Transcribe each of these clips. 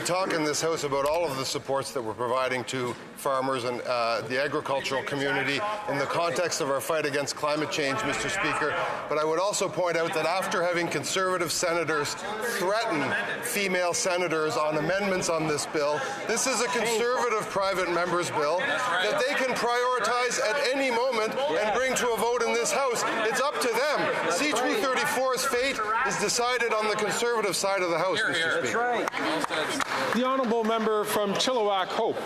talk in this House about all of the supports that we're providing to farmers and the agricultural community in the context of our fight against climate change, Mr. Speaker. But I would also point out that after having Conservative senators threaten female senators on amendments on this bill, this is a Conservative private member's bill that they can prioritize at any moment and bring to a vote in this House. It's up to them. C-334's fate is decided on the Conservative side of the House, Mr. Speaker. The honourable member from Chilliwack Hope.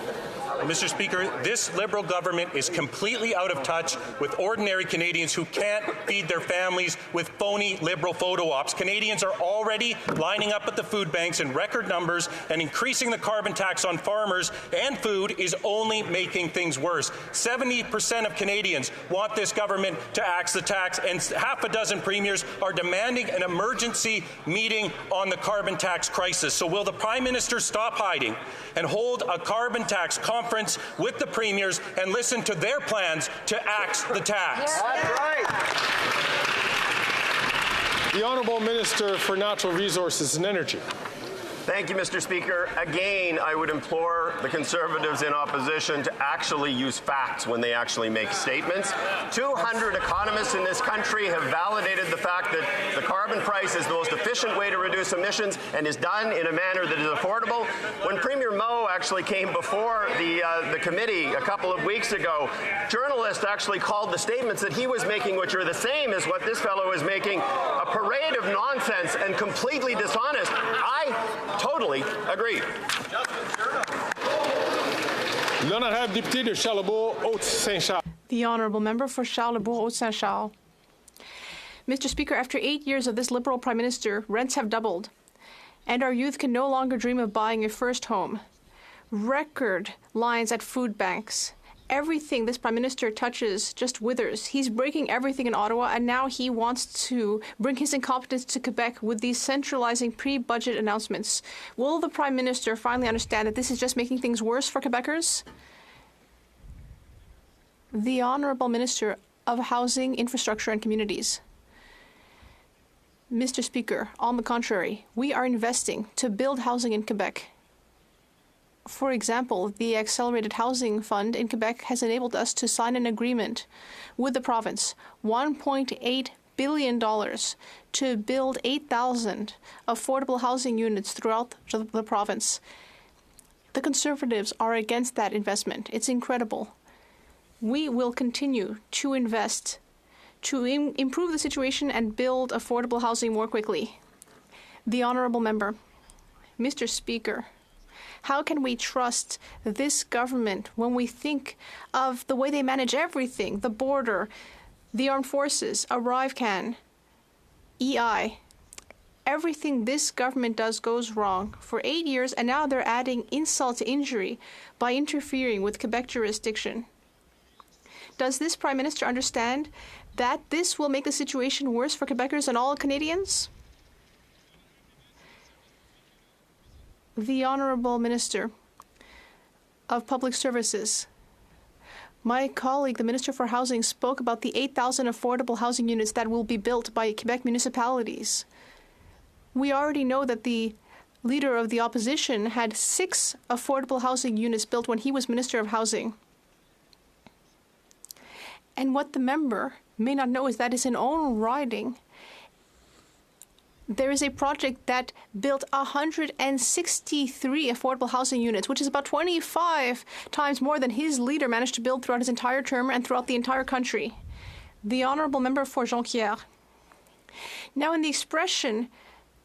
Mr. Speaker, this Liberal government is completely out of touch with ordinary Canadians who can't feed their families with phony Liberal photo ops. Canadians are already lining up at the food banks in record numbers, and increasing the carbon tax on farmers and food is only making things worse. 70% of Canadians want this government to axe the tax, and half a dozen premiers are demanding an emergency meeting on the carbon tax crisis. So will the Prime Minister stop hiding and hold a carbon tax conference with the premiers and listen to their plans to axe the tax? The Honourable Minister for Natural Resources and Energy. Thank you, Mr. Speaker. Again, I would implore the Conservatives in opposition to actually use facts when they actually make statements. 200 economists in this country have validated the fact that the carbon price is the most efficient way to reduce emissions and is done in a manner that is affordable. When Premier Moe actually came before the committee a couple of weeks ago, journalists actually called the statements that he was making, which are the same as what this fellow is making, a parade of nonsense and completely dishonest. I totally agree. L'honorable député de Charlebourg, Haute-Saint-Charles. The honourable member for Charlebourg, Haute-Saint-Charles. Mr. Speaker, after 8 years of this Liberal Prime Minister, rents have doubled, and our youth can no longer dream of buying a first home. Record lines at food banks. Everything this Prime Minister touches just withers. He's breaking everything in Ottawa, and now he wants to bring his incompetence to Quebec with these centralizing pre-budget announcements. Will the Prime Minister finally understand that this is just making things worse for Quebecers? The Honourable Minister of Housing, Infrastructure and Communities. Mr. Speaker, on the contrary, we are investing to build housing in Quebec. For example, the Accelerated Housing Fund in Quebec has enabled us to sign an agreement with the province, $1.8 billion, to build 8,000 affordable housing units throughout the province. The Conservatives are against that investment. It's incredible. We will continue to invest to improve the situation and build affordable housing more quickly. The Honourable Member. Mr. Speaker, how can we trust this government when we think of the way they manage everything, the border, the armed forces, ArriveCan, EI? Everything this government does goes wrong for 8 years, and now they're adding insult to injury by interfering with Quebec jurisdiction. Does this Prime Minister understand that this will make the situation worse for Quebecers and all Canadians? The Honourable Minister of Public Services. My colleague, the Minister for Housing, spoke about the 8,000 affordable housing units that will be built by Quebec municipalities. We already know that the Leader of the Opposition had 6 affordable housing units built when he was Minister of Housing. And what the member may not know is that his own riding, there is a project that built 163 affordable housing units, which is about 25 times more than his leader managed to build throughout his entire term and throughout the entire country. The Honourable Member for Jonquière. Now, in the expression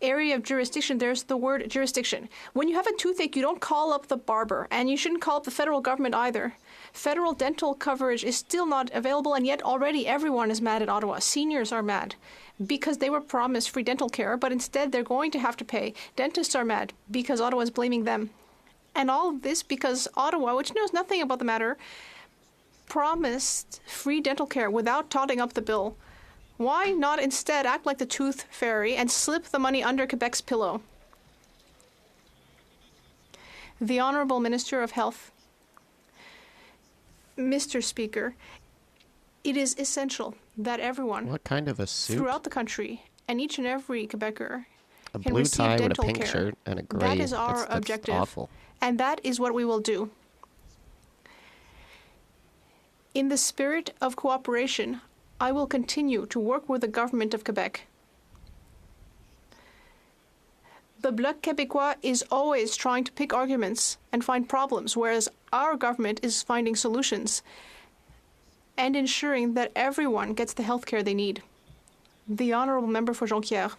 area of jurisdiction, there's the word jurisdiction. When you have a toothache, you don't call up the barber, and you shouldn't call up the federal government either. Federal dental coverage is still not available, and yet already everyone is mad at Ottawa. Seniors are mad because they were promised free dental care, but instead they're going to have to pay. Dentists are mad because Ottawa is blaming them. And all of this because Ottawa, which knows nothing about the matter, promised free dental care without totting up the bill. Why not instead act like the tooth fairy and slip the money under Quebec's pillow? The Honourable Minister of Health. Mr. Speaker, it is essential that everyone what kind of a suit? Throughout the country and each and every Quebecer A can blue receive tie with a dental pink care. shirt and a gray. That is our that's objective. Awful. And that is what we will do. In the spirit of cooperation, I will continue to work with the government of Quebec. The Bloc Québécois is always trying to pick arguments and find problems, whereas our government is finding solutions and ensuring that everyone gets the health care they need. The Honourable Member for Jonquière.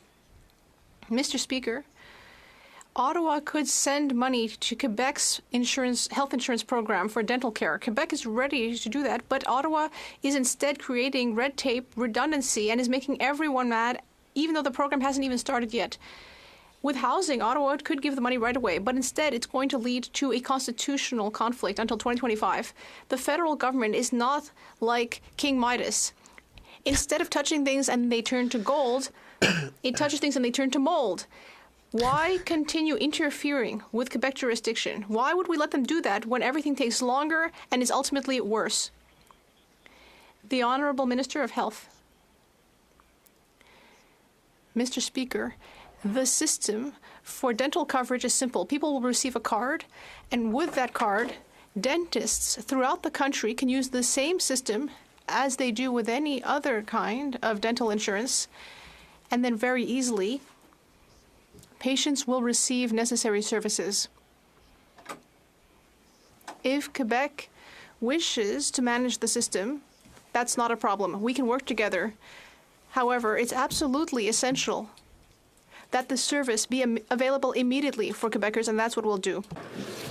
Mr. Speaker, Ottawa could send money to Quebec's health insurance program for dental care. Quebec is ready to do that, but Ottawa is instead creating red tape, redundancy, and is making everyone mad, even though the program hasn't even started yet. With housing, Ottawa could give the money right away, but instead it's going to lead to a constitutional conflict until 2025. The federal government is not like King Midas. Instead of touching things and they turn to gold, it touches things and they turn to mold. Why continue interfering with Quebec jurisdiction? Why would we let them do that when everything takes longer and is ultimately worse? The Honourable Minister of Health. Mr. Speaker, the system for dental coverage is simple. People will receive a card, and with that card, dentists throughout the country can use the same system as they do with any other kind of dental insurance, and then very easily, patients will receive necessary services. If Quebec wishes to manage the system, that's not a problem. We can work together. However, it's absolutely essential that the service be available immediately for Quebecers, and that's what we'll do.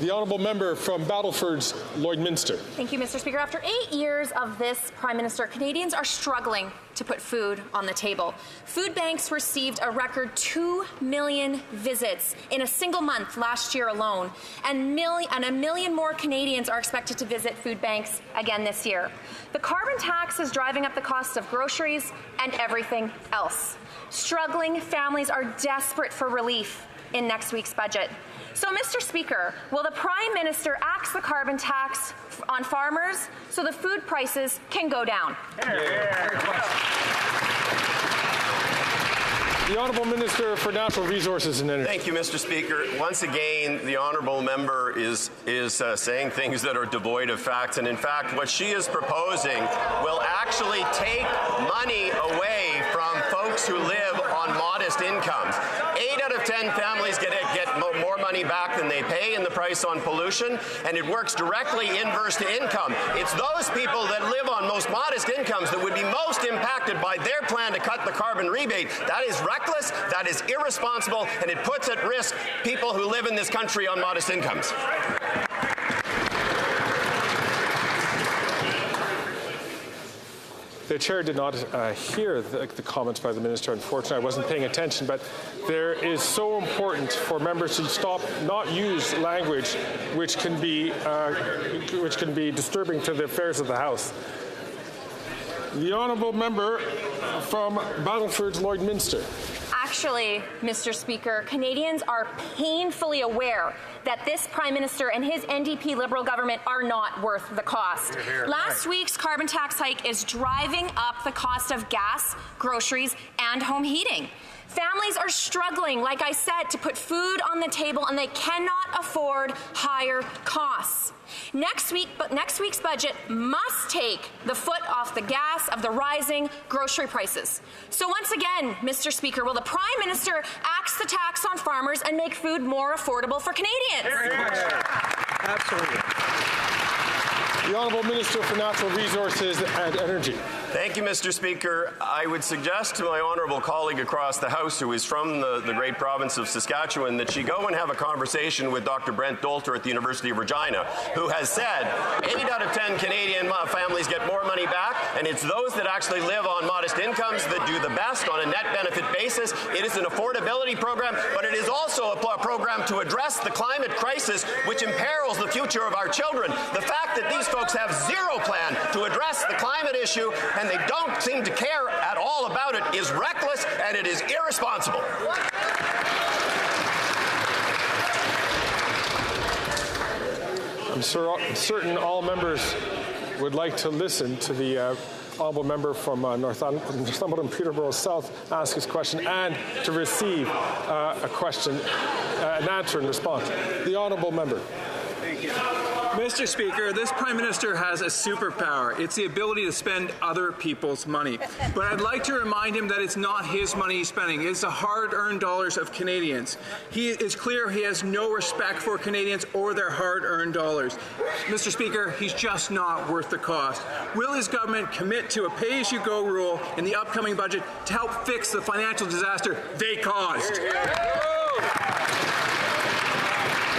The honourable member from Battleford's Lloydminster. Thank you, Mr. Speaker. After 8 years of this Prime Minister, Canadians are struggling to put food on the table. Food banks received a record 2 million visits in a single month last year alone, and a million more Canadians are expected to visit food banks again this year. The carbon tax is driving up the cost of groceries and everything else. Struggling families are desperate for relief in next week's budget. So, Mr. Speaker, will the Prime Minister axe the carbon tax on farmers so the food prices can go down? The Honourable Minister for Natural Resources and Energy. Thank you, Mr. Speaker. Once again, the honourable member is saying things that are devoid of facts, and in fact, what she is proposing will actually take money away from folks who live on modest incomes. 8 out of 10 families get more money back than they pay in the price on pollution, and it works directly inverse to income. It's those people that live on most modest incomes that would be most impacted by their plan to cut the carbon rebate. That is reckless, that is irresponsible, and it puts at risk people who live in this country on modest incomes. The chair did not hear the comments by the minister. Unfortunately, I wasn't paying attention, but there is so important for members to not use language which can be disturbing to the affairs of the House. The honourable member from Battleford's Lloydminster. Actually, Mr. Speaker, Canadians are painfully aware that this Prime Minister and his NDP Liberal government are not worth the cost. Last week's carbon tax hike is driving up the cost of gas, groceries, and home heating. Families are struggling, like I said, to put food on the table, and they cannot afford higher costs. Next week's budget must take the foot off the gas of the rising grocery prices. So once again, Mr. Speaker, will the Prime Minister axe the tax on farmers and make food more affordable for Canadians? Absolutely. The Honourable Minister for Natural Resources and Energy. Thank you, Mr. Speaker. I would suggest to my honourable colleague across the House, who is from the great province of Saskatchewan, that she go and have a conversation with Dr. Brent Dolter at the University of Regina, who has said 8 out of 10 Canadian families get more money back, and it's those that actually live on modest incomes that do the best on a net benefit basis. It is an affordability program, but it is also a program to address the climate crisis, which imperils the future of our children. The fact that these folks have zero plan to address the climate issue and they don't seem to care at all about it is reckless and it is irresponsible. I'm certain all members would like to listen to the honourable member from Northumberland Peterborough South ask his question and to receive a question, an answer and response. The honourable member. Thank you. Mr. Speaker, this Prime Minister has a superpower. It's the ability to spend other people's money. But I'd like to remind him that it's not his money he's spending. It's the hard-earned dollars of Canadians. It's clear he has no respect for Canadians or their hard-earned dollars. Mr. Speaker, he's just not worth the cost. Will his government commit to a pay-as-you-go rule in the upcoming budget to help fix the financial disaster they caused?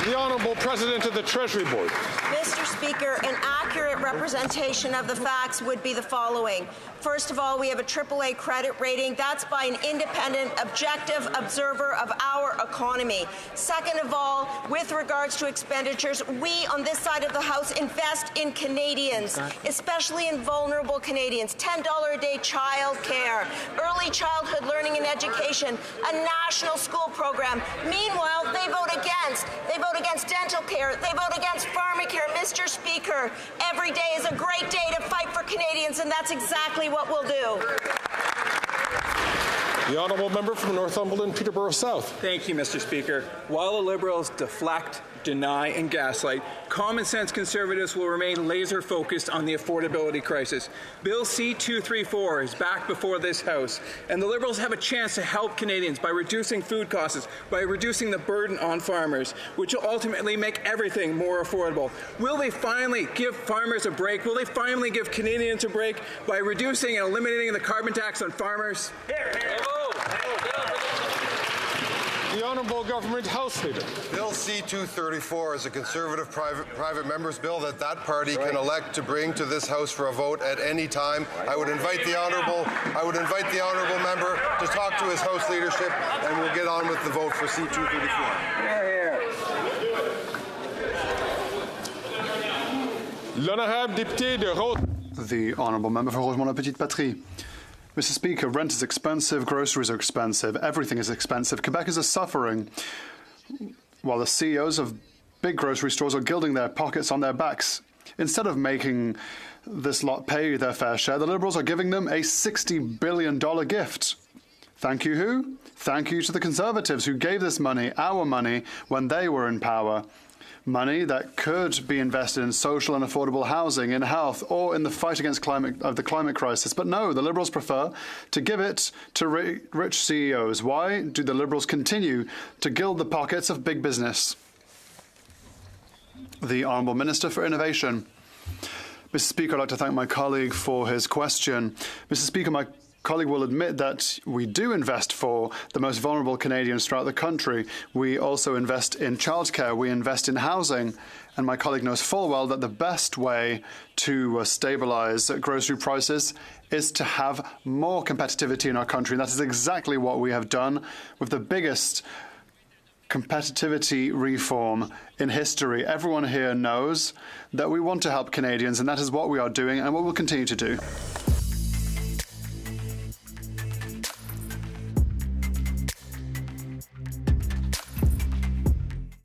The Honourable President of the Treasury Board. Mr. Speaker, an accurate representation of the facts would be the following. First of all, we have a AAA credit rating. That's by an independent, objective observer of our economy. Second of all, with regards to expenditures, we on this side of the House invest in Canadians, especially in vulnerable Canadians. $10 a day child care, early childhood learning and education, a national school program. Meanwhile, they vote against. They vote against dental care. They vote against pharmacare. Mr. Speaker, every day is a great day to fight for Canadians, and that's exactly what we'll do. The honourable member from Northumberland Peterborough South. Thank you, Mr. Speaker. While the Liberals deflect, deny and gaslight, common sense Conservatives will remain laser focused on the affordability crisis. Bill C-234 is back before this House, and the Liberals have a chance to help Canadians by reducing food costs, by reducing the burden on farmers, which will ultimately make everything more affordable. Will they finally give farmers a break? Will they finally give Canadians a break by reducing and eliminating the carbon tax on farmers? The Honourable Government House Leader. Bill C-234 is a Conservative private member's bill that party can elect to bring to this House for a vote at any time. I would invite the honourable member to talk to his House leadership, and we'll get on with the vote for C-234. L'honorable député de Rosemont. The honourable member for Rosemont-la-Petite-Patrie. Mr. Speaker, rent is expensive, groceries are expensive, everything is expensive. Quebecers are suffering, while the CEOs of big grocery stores are gilding their pockets on their backs. Instead of making this lot pay their fair share, the Liberals are giving them a $60 billion gift. Thank you who? Thank you to the Conservatives who gave this money, our money, when they were in power. Money that could be invested in social and affordable housing, in health, or in the fight against the climate crisis. But no, the Liberals prefer to give it to rich CEOs. Why do the Liberals continue to gild the pockets of big business? The Honourable Minister for Innovation. Mr. Speaker, I'd like to thank my colleague for his question. Mr. Speaker, my colleague will admit that we do invest for the most vulnerable Canadians throughout the country. We also invest in childcare, we invest in housing, and my colleague knows full well that the best way to stabilise grocery prices is to have more competitivity in our country, and that is exactly what we have done with the biggest competitivity reform in history. Everyone here knows that we want to help Canadians, and that is what we are doing and what we'll continue to do.